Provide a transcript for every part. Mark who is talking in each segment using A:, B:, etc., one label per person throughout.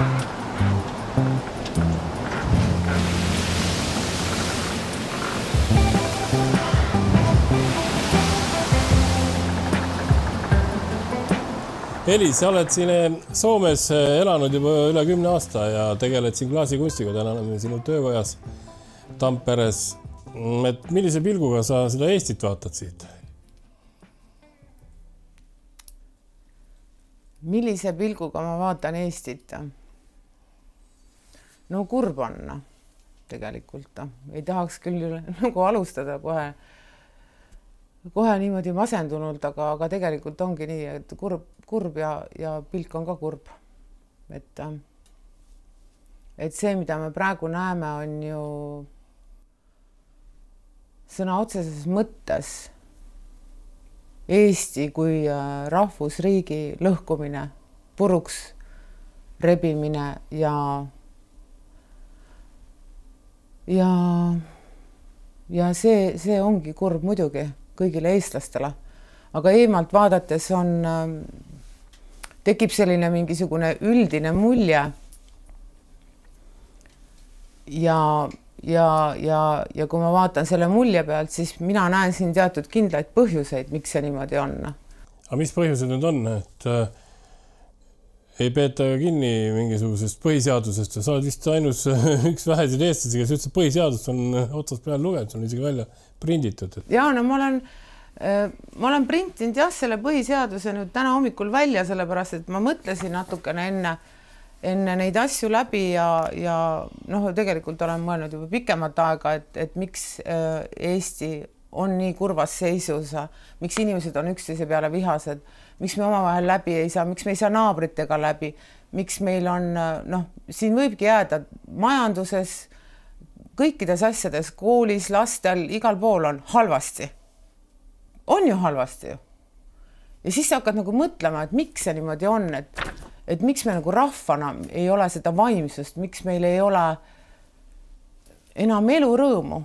A: Heli, sa oled siin Soomes elanud juba üle 10 aasta ja tegeled siin klaasikunstiga. Täna oleme sinu töökojas Tamperes. Millise pilguga sa seda Eestit vaatad siit?
B: Millise pilguga ma vaatan Eestit? No kurb on tegelikult. Ei tahaks küll nagu alustada kohe niimoodi masendunult, aga tegelikult ongi nii, et kurb ja pilk on ka kurb. Et see, mida me praegu näeme, on ju sõna otseses mõttes Eesti kui rahvusriigi lõhkumine, puruks rebimine ja see ongi kurb muidugi kõigile eestlastele. Aga eemalt vaadates tekib selline mingisugune üldine mulje ja kui ma vaatan selle mulje pealt, siis mina näen siin teatud kindlaid põhjuseid, miks see niimoodi on.
A: Aga mis põhjused nüüd on, et ei peeta kinni mingisugusest põhiseadusest ja sa oled vist ainus üks väheseid eestlasi, kes üldse põhiseadust on otsast peale lugenud, see on isegi välja prinditud.
B: Ja, no ma olen printinud jah selle põhiseaduse nüüd täna hommikul välja, sellepärast, et ma mõtlesin natukene enne neid asju läbi ja tegelikult olen mõelnud juba pikemat aega, et miks Eesti on nii kurvas seisus, miks inimesed on üksteise peale vihased, miks me omavahel läbi ei saa, miks me ei saa naabritega läbi, miks meil on, siin võibki jääda majanduses, kõikides asjades, koolis, lastel, igal pool on halvasti. On ju halvasti ju. Ja siis sa hakkad nagu mõtlema, et miks see niimoodi on, et miks me nagu rahvana ei ole seda vaimsust, miks meil ei ole enam elurõõmu.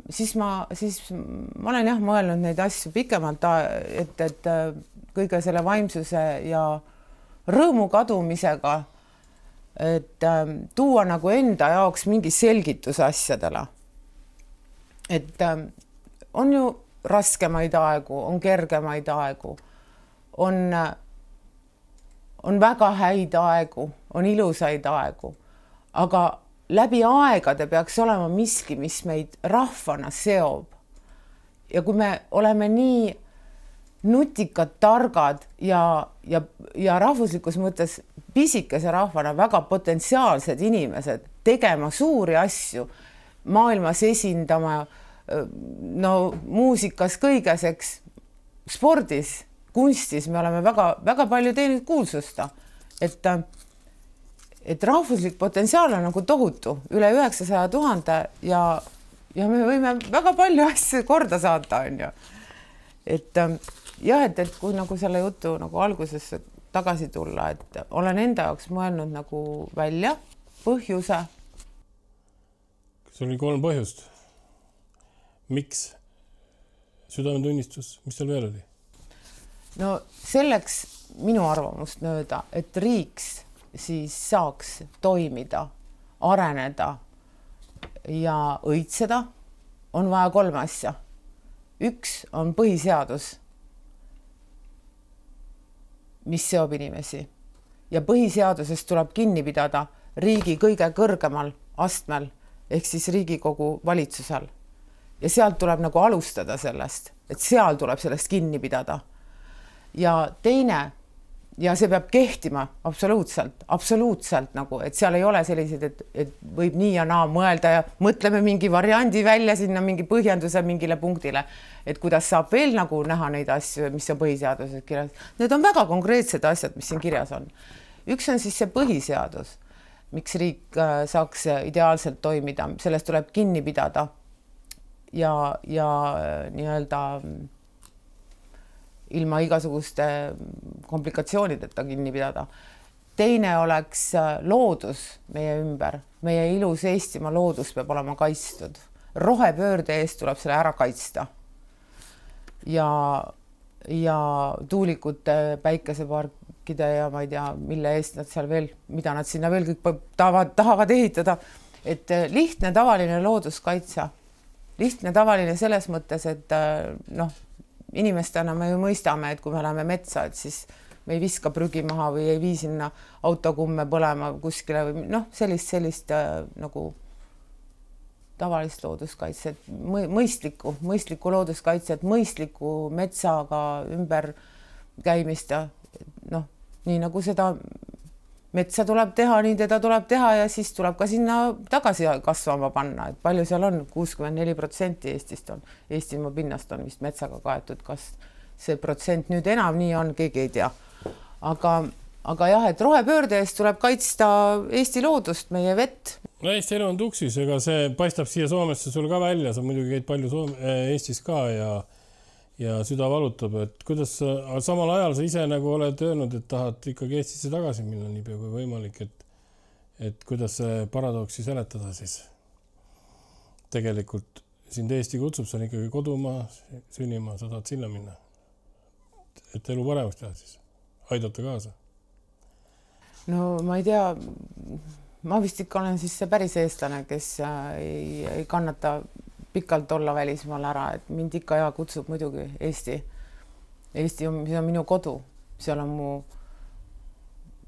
B: Siis ma olen jah mõelnud neid asju pikemalt, et kõige selle vaimsuse ja rõõmu kadumisega, et tuua nagu enda jaoks mingi selgitus asjadele. Et on ju raskemaid aegu, on kergemaid aegu, on väga häid aegu, on ilusaid aegu, aga läbi aegade peaks olema miski, mis meid rahvana seob. Ja kui me oleme nii nutikad, targad ja rahvuslikus mõttes pisikese rahvana väga potentsiaalsed inimesed tegema suuri asju, maailmas esindama, muusikas kõigeseks, spordis, kunstis me oleme väga palju teeninud kuulsusta, et rahvuslik potentsiaal on nagu tohutu, üle 900 000 ja me võime väga palju asju korda saata, on ju. Et kui nagu selle jutu nagu algusesse tagasi tulla, et olen enda jaoks mõelnud nagu välja põhjuse.
A: Kas oli 3 põhjust? Miks? Südametunnistus, mis seal veel oli?
B: No selleks minu arvamust mööda, et riiks siis saaks toimida, areneda ja õitseda, on vaja 3 asja. 1 on põhiseadus, mis seob inimesi. Ja põhiseadusest tuleb kinni pidada riigi kõige kõrgemal astmel, ehk siis Riigikogu valitsusel. Ja sealt tuleb nagu alustada sellest, et seal tuleb sellest kinni pidada. Ja teine, ja see peab kehtima absoluutselt nagu, et seal ei ole sellised, et võib nii ja naa mõelda ja mõtleme mingi variandi välja sinna mingi põhjenduse mingile punktile, et kuidas saab veel nagu näha neid asju, mis on põhiseaduses kirjas. Need on väga konkreetsed asjad, mis siin kirjas on. 1 on siis see põhiseadus, miks riik saaks ideaalselt toimida, sellest tuleb kinni pidada ja nii-öelda ilma igasuguste komplikatsioonideta kinni pidada. Teine oleks loodus meie ümber. Meie ilus Eestimaa loodus peab olema kaitstud. Rohepöörde eest tuleb selle ära kaitsta. Ja ja tuulikute, päikeseparkide ja ma ei tea, mille eest nad seal veel, mida nad sinna veel kõik tahavad ehitada. Et lihtne tavaline looduskaitse. Lihtne tavaline selles mõttes, et noh, inimestena me ju mõistame, et kui me läheme metsa, et siis me ei viska prügi maha või ei vii sinna autokumme põlema kuskile või noh, sellist nagu tavalist looduskaitset, mõistlikku looduskaitset, mõistlikku metsaga ümber käimist ja noh, nii nagu seda metsa tuleb teha, nii teda tuleb teha ja siis tuleb ka sinna tagasi kasvama panna, et palju seal on, 64% Eestist on, Eestimaa pinnast on vist metsaga kaetud, kas see protsent nüüd enam nii on, keegi ei tea. Aga jah, et rohepöörde eest tuleb kaitsta Eesti loodust, meie vett.
A: No Eesti elu on tuksis, ega see paistab siia Soomesse sul ka välja, sa muidugi käid palju Eestis ka ja süda valutab, et kuidas samal ajal sa ise nagu oled öelnud, et tahad ikkagi Eestisse tagasi minna nii pea kui võimalik, et kuidas see paradoksi seletada siis? Tegelikult sind Eesti kutsub, sa on ikkagi kodumaa, sünnimaa, sa tahad sinna minna, et elu paremaks teha siis, aidata kaasa.
B: No ma ei tea, ma vist ikka olen siis see päris eestlane, kes ei kannata pikalt olla välismaal ära, et mind ikka kutsub muidugi Eesti. Eesti on minu kodu, seal on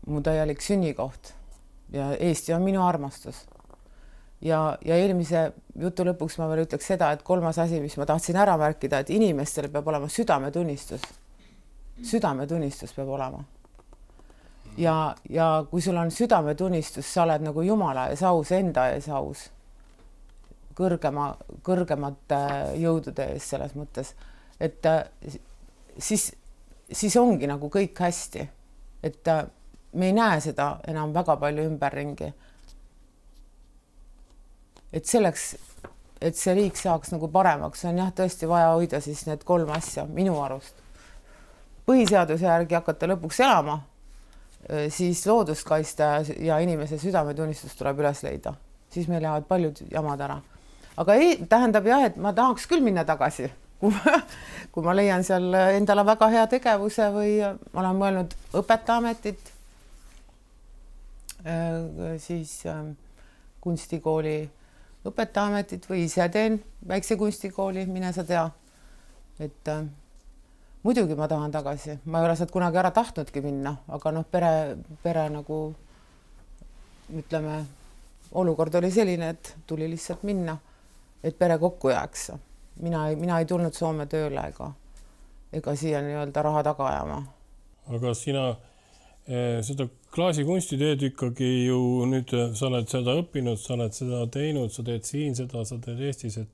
B: mu täielik sünnikoht ja Eesti on minu armastus. Ja eelmise jutu lõpuks ma veel ütleks seda, et kolmas asi, mis ma tahtsin ära märkida, et inimestel peab olema südametunnistus. Südametunnistus peab olema. Ja kui sul on südametunnistus, sa oled nagu Jumala ees aus, enda ees aus, kõrgemate jõudude ees selles mõttes, et siis ongi nagu kõik hästi, et me ei näe seda enam väga palju ümberringi. Et selleks, et see riik saaks nagu paremaks, on jah tõesti vaja hoida siis need 3 asja minu arust. Põhiseaduse järgi hakata lõpuks elama, siis loodust kaitsta ja inimese südametunnistus tuleb üles leida. Siis meil lähevad paljud jamad ära. Aga tähendab jah, et ma tahaks küll minna tagasi, kui ma leian seal endale väga hea tegevuse või ma olen mõelnud õpetajaametit, siis kunstikooli õpetajaametit või ise teen väikse kunstikooli, mine sa tea. Et muidugi ma tahan tagasi, ma ei ole sealt kunagi ära tahtnudki minna, aga noh, pere nagu ütleme, olukord oli selline, et tuli lihtsalt minna, et pere kokku jääks. Mina ei tulnud Soome tööle ega siia nii-öelda raha taga ajama.
A: Aga sina seda klaasikunsti teed ikkagi ju nüüd, sa oled seda õppinud, sa oled seda teinud, sa teed siin seda, sa teed Eestis, et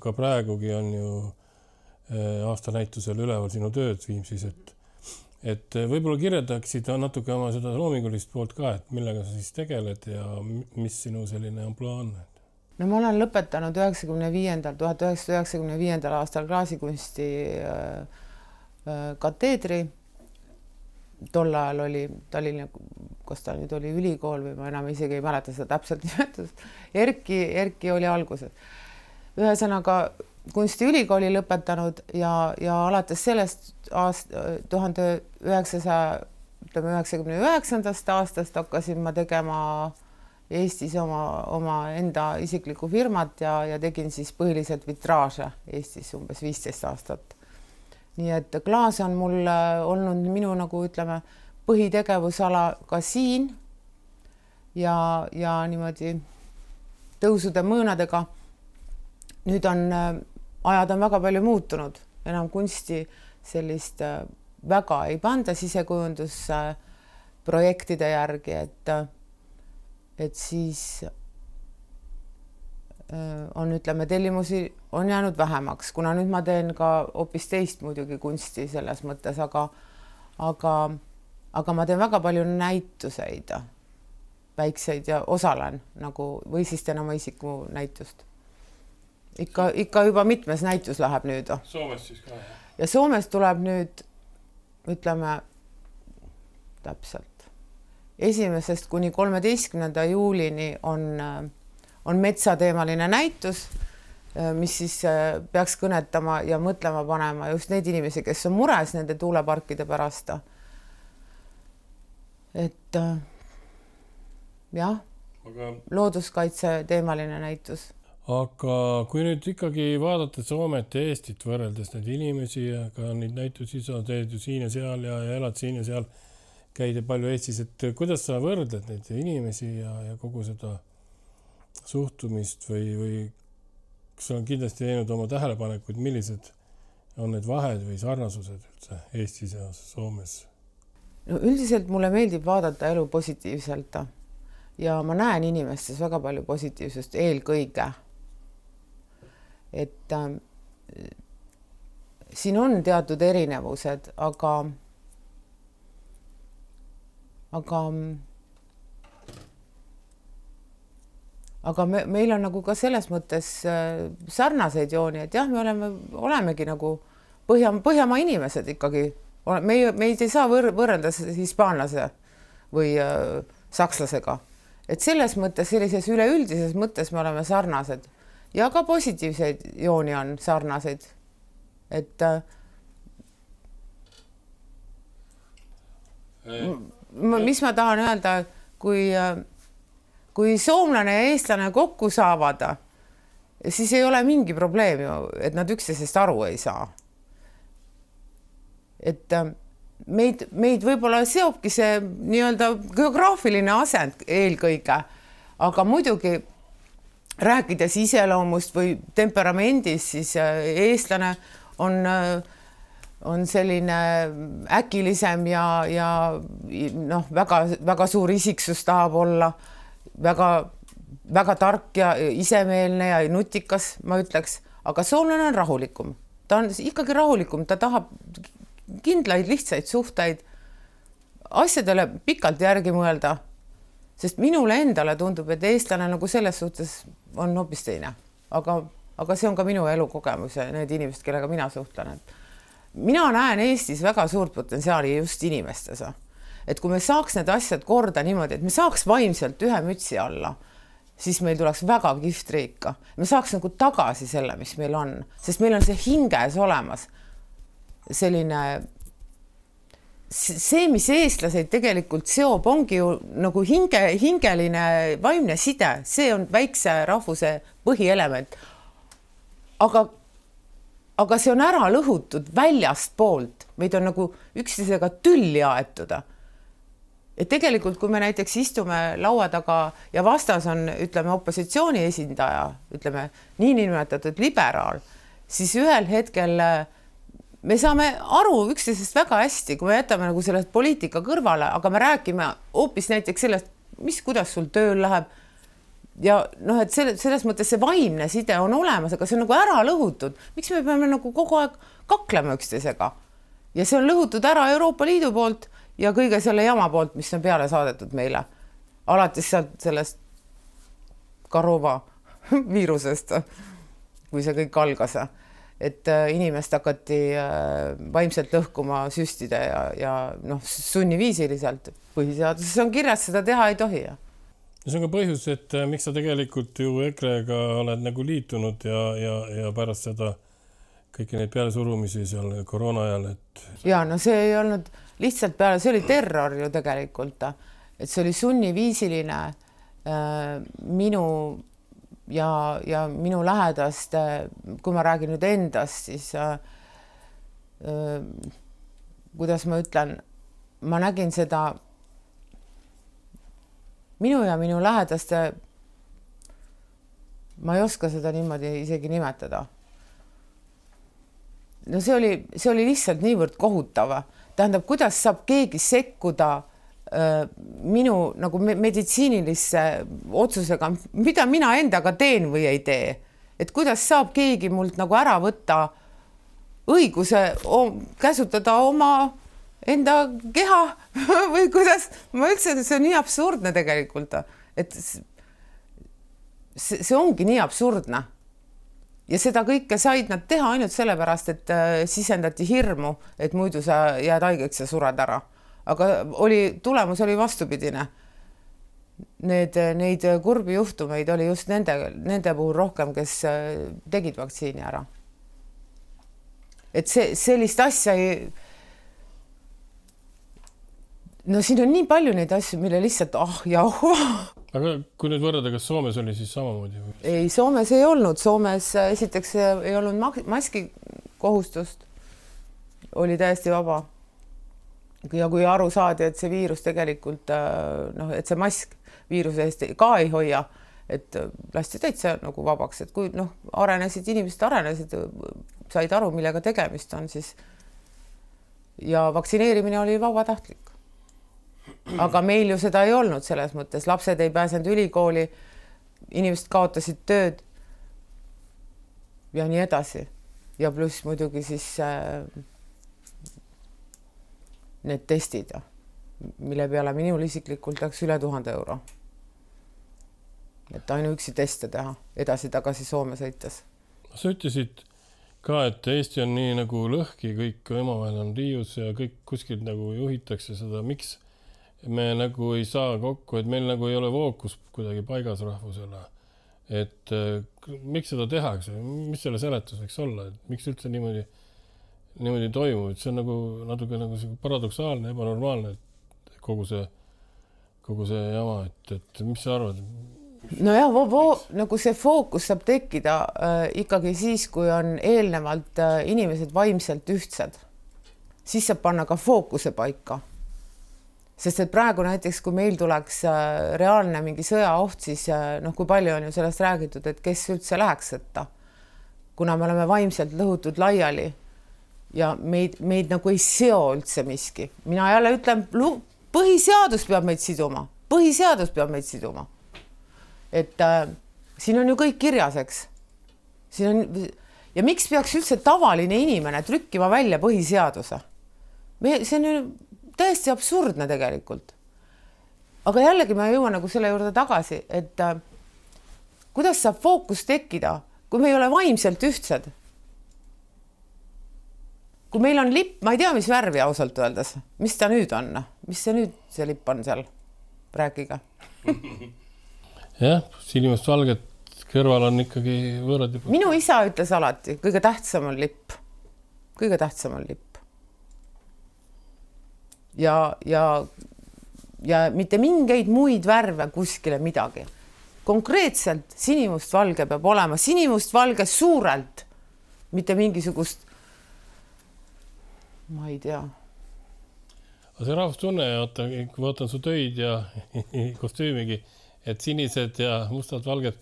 A: ka praegugi on ju aastanäitusel üleval sinu tööd Viimsis, et võib-olla kirjeldaksid natuke oma seda loomingulist poolt ka, et millega sa siis tegeled ja mis sinu selline ampluaa on?
B: No ma olen lõpetanud 1995. aastal klaasikunsti kateedri. Tol ajal oli Tallinna, kas ta nüüd oli ülikool või ma enam isegi ei mäleta seda täpselt nimetust. Erki oli alguses. Ühesõnaga kunstiülikooli lõpetanud ja alates sellest 1999. aastast hakkasin ma tegema Eestis oma enda isiklikku firmat ja tegin siis põhiliselt vitraaže Eestis umbes 15 aastat. Nii et klaas on mul olnud minu nagu ütleme põhitegevusala ka siin ja niimoodi tõusude mõõnadega. Nüüd ajad on väga palju muutunud, enam kunsti sellist väga ei panda sisekujundusprojektide järgi, et siis on ütleme tellimusi on jäänud vähemaks, kuna nüüd ma teen ka hoopis teist muidugi kunsti selles mõttes, aga ma teen väga palju näituseid, väikseid ja osalen nagu või siis teen oma isiku näitust. Ikka juba mitmes näitus läheb nüüd.
A: Soomes siis ka.
B: Ja Soomes tuleb nüüd, ütleme, täpselt 1. kuni 13. juulini on metsateemaline näitus, mis siis peaks kõnetama ja mõtlema panema just neid inimesi, kes on mures nende tuuleparkide pärast. Et jah, looduskaitse teemaline näitus.
A: Aga kui nüüd ikkagi vaadata Soomet ja Eestit võrreldes neid inimesi ja ka neid näitusi, sa teed ju siin ja seal ja elad siin ja seal, käid palju Eestis, et kuidas sa võrdled neid inimesi ja kogu seda suhtumist või kas sa on kindlasti teinud oma tähelepanekuid, millised on need vahed või sarnasused üldse Eestis ja Soomes?
B: No üldiselt mulle meeldib vaadata elu positiivselt ja ma näen inimestes väga palju positiivsust eelkõige. Et siin on teatud erinevused, aga meil on nagu ka selles mõttes sarnaseid jooni, et jah, me olemegi nagu Põhjamaa inimesed ikkagi. Meid ei saa võrrelda hispaanlase või sakslasega. Et selles mõttes, sellises üleüldises mõttes me oleme sarnased ja ka positiivseid jooni on sarnaseid. Et mis ma tahan öelda, kui soomlane ja eestlane kokku saavad, siis ei ole mingi probleem ju, et nad üksteisest aru ei saa. Et meid võib-olla seobki see nii-öelda geograafiline asend eelkõige, aga muidugi rääkides iseloomust või temperamendist, siis eestlane on selline äkilisem ja noh, väga suur isiksus tahab olla, väga tark ja isemeelne ja nutikas, ma ütleks, aga soomlane on rahulikum. Ta on ikkagi rahulikum, ta tahab kindlaid lihtsaid suhteid, asjadele pikalt järgi mõelda, sest minule endale tundub, et eestlane nagu selles suhtes on hoopis teine. Aga see on ka minu elukogemus ja need inimesed, kellega mina suhtlen. Mina näen Eestis väga suurt potentsiaali just inimestes. Et kui me saaks need asjad korda niimoodi, et me saaks vaimselt ühe mütsi alla, siis meil tuleks väga kihvt riik. Me saaks nagu tagasi selle, mis meil on, sest meil on see hinges olemas. Selline, see, mis eestlaseid tegelikult seob, ongi ju nagu hingeline vaimne side, see on väikse rahvuse põhielement. Aga see on ära lõhutud väljast poolt, meid on nagu üksteisega tülli aetud. Et tegelikult, kui me näiteks istume laua taga ja vastas on, ütleme, opositsiooni esindaja, ütleme, nii nimetatud liberaal, siis ühel hetkel me saame aru üksteisest väga hästi, kui me jätame nagu sellest poliitika kõrvale, aga me räägime hoopis näiteks sellest, kuidas sul tööl läheb. Ja noh, et selles mõttes see vaimne side on olemas, aga see on nagu ära lõhutud. Miks me peame nagu kogu aeg kaklema üksteisega? Ja see on lõhutud ära Euroopa Liidu poolt ja kõige selle jama poolt, mis on peale saadetud meile. Alates sealt sellest Karova viirusest, kui see kõik algas. Et inimest hakati vaimselt lõhkuma süstide ja sunniviisiliselt. Põhiseaduses on kirjas, seda teha ei tohi.
A: See on ka põhjus, et miks sa tegelikult ju EKRE-ga oled nagu liitunud ja pärast seda kõiki neid pealesurumisi seal koroona ajal.
B: Ja no see ei olnud lihtsalt peale, see oli terror ju tegelikult. Et see oli sunniviisiline minu ja minu lähedaste, kui ma räägin nüüd endast, siis kuidas ma ütlen, ma nägin seda minu ja minu lähedaste, ma ei oska seda niimoodi isegi nimetada. No see oli lihtsalt niivõrd kohutav. Tähendab, kuidas saab keegi sekkuda minu nagu meditsiinilisse otsusega, mida mina endaga teen või ei tee. Et kuidas saab keegi mult nagu ära võtta õiguse käsutada oma enda keha või kuidas, ma üldse, see on nii absurdne tegelikult, et see ongi nii absurdne. Ja seda kõike said nad teha ainult sellepärast, et sisendati hirmu, et muidu sa jääd haigeks ja sured ära. Aga tulemus oli vastupidine. neid kurbi juhtumeid oli just nende puhul rohkem, kes tegid vaktsiini ära. Et sellist asja no siin on nii palju neid asju, mille lihtsalt
A: Aga kui nüüd võrrada, kas Soomes oli siis samamoodi?
B: Ei, Soomes ei olnud. Soomes esiteks ei olnud maski kohustust. Oli täiesti vaba. Ja kui aru saadi, et see viirus tegelikult, et see mask viiruse eest ka ei hoia, et lasti täitsa nagu vabaks, et kui inimesed arenesid, said aru, millega tegemist on, siis ja vaktsineerimine oli vabatahtlik. Aga meil ju seda ei olnud selles mõttes. Lapsed ei pääsenud ülikooli, inimesed kaotasid tööd ja nii edasi. Ja pluss muidugi siis need testid, mille peale minul isiklikult läks üle 1000 €. Et ainuüksi teste teha, edasi-tagasi Soome sõites.
A: Sa ütlesid ka, et Eesti on nii nagu lõhki, kõik omavahel on riius ja kõik kuskilt nagu juhitakse seda. Miks me nagu ei saa kokku, et meil nagu ei ole fookus kuidagi paigas rahvusele? Et miks seda tehakse? Mis selle seletus võiks olla? Et miks üldse niimoodi toimub? Et see on nagu natuke nagu paradoksaalne, ebanormaalne kogu see jama. Et mis sa arvad?
B: No jah, nagu see fookus saab tekkida ikkagi siis, kui on eelnevalt inimesed vaimselt ühtsed. Siis saab panna ka fookuse paika. Sest et praegu näiteks, kui meil tuleks reaalne mingi sõjaoht, siis kui palju on ju sellest räägitud, et kes üldse läheks sõtta. Kuna me oleme vaimselt lõhutud laiali ja meid nagu ei seo üldse miski. Mina jälle ütlen, põhiseadus peab meid siduma. Põhiseadus peab meid siduma. Et siin on ju kõik kirjas, eks. Ja miks peaks üldse tavaline inimene trükkima välja põhiseaduse? See on ju täiesti absurdne tegelikult. Aga jällegi ma jõuan nagu selle juurde tagasi, et kuidas saab fookus tekkida, kui me ei ole vaimselt ühtsed? Kui meil on lipp, ma ei tea, mis värvi ausalt öeldes. Mis ta nüüd on? Mis see lipp on seal? Rääkige.
A: Jah, sinimust valget kõrval on ikkagi võõrad.
B: Minu isa ütles alati, kõige tähtsam on lipp. Kõige tähtsam on lipp. Ja mitte mingeid muid värve kuskile midagi. Konkreetselt sinimustvalge peab olema. Sinimustvalge suurelt. Mitte mingisugust, ma ei tea.
A: Aga see rahvustunne, kui vaatan su töid ja kostüümigi, et sinised ja mustad valged,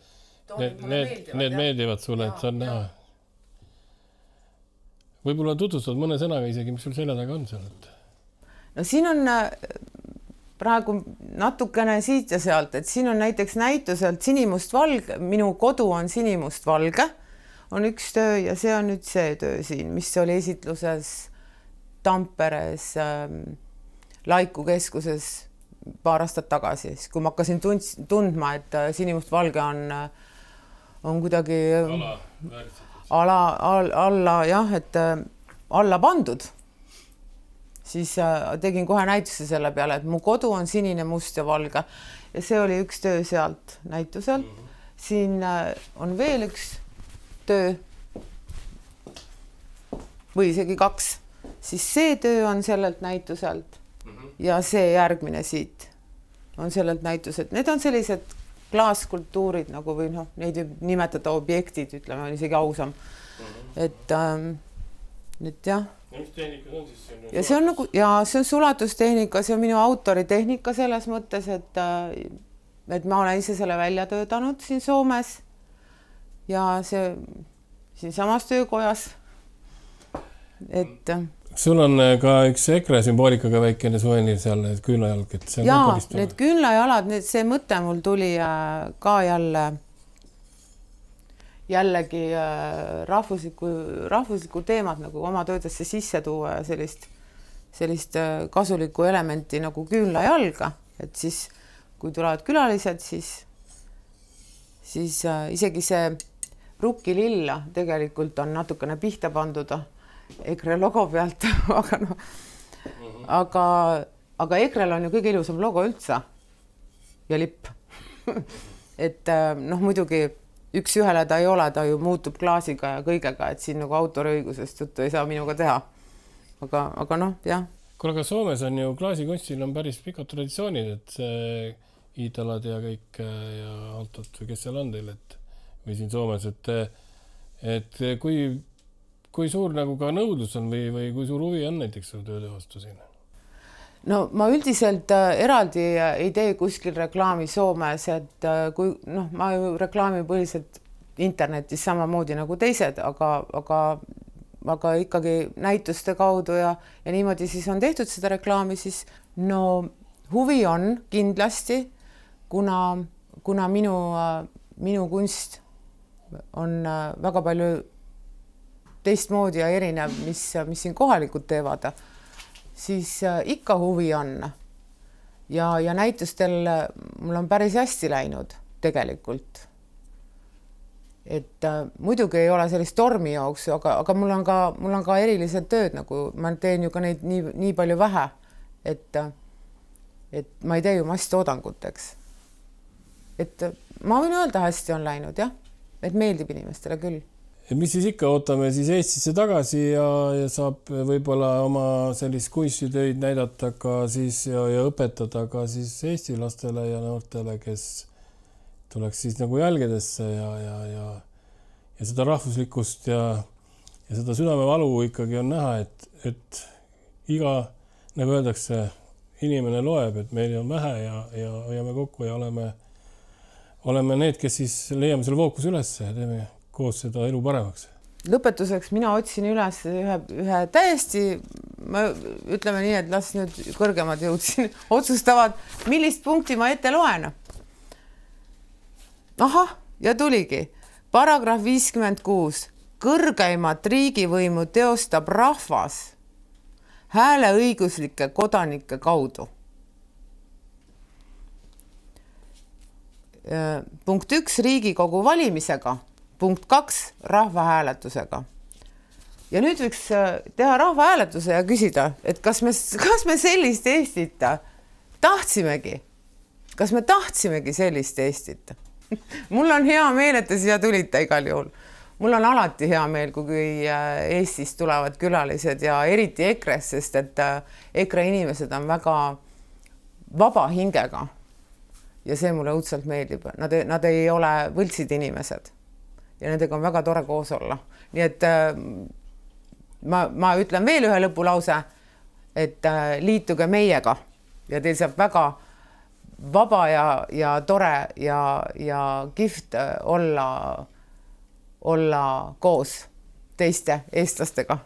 A: need meeldivad sulle, et see on näha. Võib-olla tutvustad mõne sõnaga isegi, mis sul selja taga on seal, et...
B: No siin on praegu natukene siit ja sealt, et siin on näiteks näituselt sinimustvalge, minu kodu on sinimustvalge, on üks töö ja see on nüüd see töö siin, mis oli esitluses Tamperes Laiku keskuses paar aastat tagasi, kui ma hakkasin tundma, et sinimustvalge on kuidagi alla jah, et alla pandud. Siis tegin kohe näituse selle peale, et mu kodu on sinine, must ja valge. Ja see oli üks töö sealt näituselt. Siin on veel üks töö või isegi 2. Siis see töö on sellelt näituselt ja see järgmine siit on sellelt näituselt. Need on sellised klaaskultuurid nagu või neid nimetada objektid, ütleme, on isegi ausam. Et jah. Ja see on nagu, ja see on sulatustehnika, see on minu autoritehnika selles mõttes, et ma olen ise selle välja töötanud siin Soomes ja see siin samas töökojas. Et
A: sul on ka üks EKRE sümboolikaga väikene suvenir seal, need küünlajalg, et see on
B: jaa, need küünlajalad, see mõte mul tuli ka jällegi rahvuslikku teemat nagu oma töödesse sisse tuua ja sellist kasulikku elementi nagu küünlajalga, et siis kui tulevad külalised, siis isegi see rukkililla tegelikult on natukene pihta pandud EKRE logo pealt, aga EKRE-l on ju kõige ilusam logo üldse. ja lipp. Et noh, muidugi üks ühele ta ei ole, ta ju muutub klaasiga ja kõigega, et siin nagu autoriõigusest juttu ei saa minuga teha. Aga noh, jah.
A: Kuule, aga Soomes on ju klaasikunstil on päris pikad traditsioonid, et see Iidalad ja kõik ja Altot või kes seal on teil, või siin Soomes, et kui suur nagu ka nõudlus on või kui suur huvi on näiteks su tööde vastu siin?
B: No ma üldiselt eraldi ei tee kuskil reklaami Soomes, et kui ma ju reklaami põhiliselt internetis samamoodi nagu teised, aga ikkagi näituste kaudu ja niimoodi siis on tehtud seda reklaami, siis no huvi on kindlasti, kuna minu kunst on väga palju teistmoodi ja erinev, mis siin kohalikud teevad, siis ikka huvi on. Ja näitustel mul on päris hästi läinud tegelikult. Et muidugi ei ole sellist tormijooksu, aga mul on ka erilised tööd, nagu ma teen ju ka neid nii palju vähe, et ma ei tee ju masstoodanguteks. Et ma võin öelda, hästi on läinud, jah, et meeldib inimestele küll.
A: Ja mis siis ikka, ootame siis Eestisse tagasi ja saab võib-olla oma sellist kunstitöid näidata ka siis ja õpetada ka siis Eesti lastele ja noortele, kes tuleks siis nagu jälgedesse ja seda rahvuslikkust ja seda südamevalu ikkagi on näha, et iga, nagu öeldakse, inimene loeb, et meil on vähe ja hoiame kokku ja oleme need, kes siis leiame selle fookuse üles ja teeme koos seda elu paremaks.
B: Lõpetuseks mina otsin üles ühe täiesti, ütleme nii, et las nüüd kõrgemad jõudsin, otsustavad, millist punkti ma ette loen. Ahah, ja tuligi. Paragrahv 56. Kõrgeimat riigivõimu teostab rahvas hääleõiguslike kodanike kaudu. Punkt 1. Riigikogu valimisega. Punkt 2. Rahvahääletusega. Ja nüüd võiks teha rahvahääletuse ja küsida, et kas me sellist Eestit tahtsimegi? Kas me tahtsimegi sellist Eestit? Mul on hea meel, et te siia tulite igal juhul. Mul on alati hea meel, kui Eestist tulevad külalised ja eriti EKRE-s, sest et EKRE inimesed on väga vaba hingega. Ja see mulle õudselt meeldib. Nad ei ole võltsid inimesed. Ja nendega on väga tore koos olla. Nii et ma ütlen veel ühe lõpulause, et liituge meiega ja teil saab väga vaba ja tore ja kihvt olla koos teiste eestlastega.